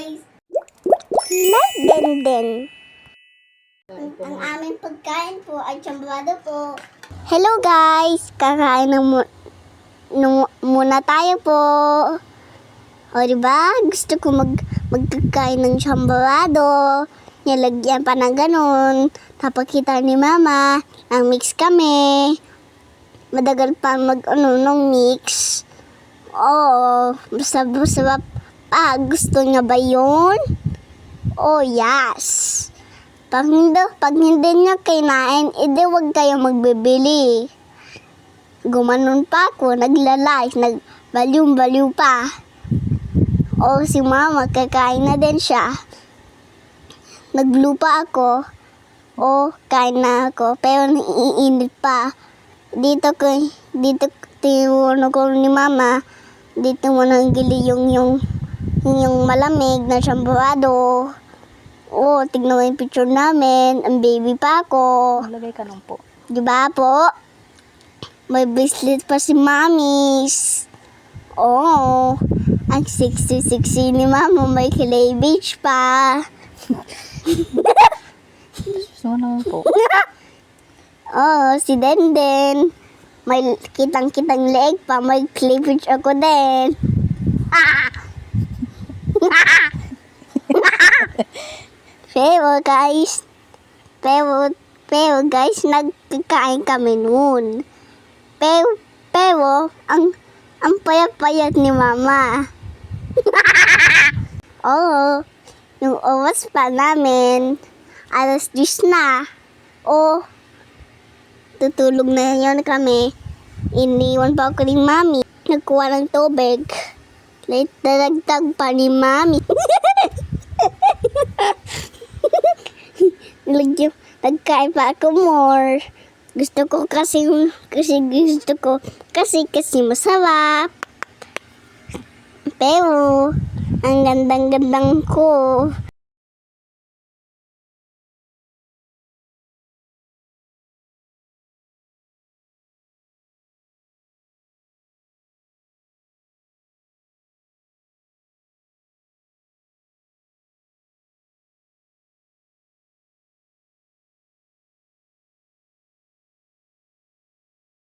guys! Magdenden. Ang aming pagkain po ay chambrado po. Hello guys! Kakain muna tayo po. O diba? Gusto ko magkakain ng chambrado. Nilagyan pa ng ganun. Tapakita ni mama. Ang mix kami. Madagal pa ng mix. Oo, masarap pa. Gusto niya ba yun? Oh, yes. Pag hindi niya kinain, edi wag kayo magbibili. Gumanon pa ako, nagla-live, nagbaliw-baliw pa. O, si mama, kakain na din siya. Nag-blue pa ako. O, kain na ako, pero naiinit pa. Dito tinuno ko ni mama. Dito mo nang gili yung malamig na chambrado. Oh, tignan mo yung picture namin. Ang baby pa ako. Maglagay ka nung po. Diba po? May bracelet pa si Mamis. Oh, ang sexy ni mama. May clay beach pa. So naman po. Oh, si Denden. May kitang-kitang leg pa. May cleavage ako din. Pero guys, nagkakain kami noon. Pero ang payat-payat ni mama. Oo, yung oras pa namin, 10:00 na. O, tutulog na yun kami. Iniwan pa ako ni mami. Nagkuha ng tubig. Nagtagtag pa ni mami. Nagkain pa ako more. Gusto ko kasi masarap. Pero, ang gandang-gandang ko.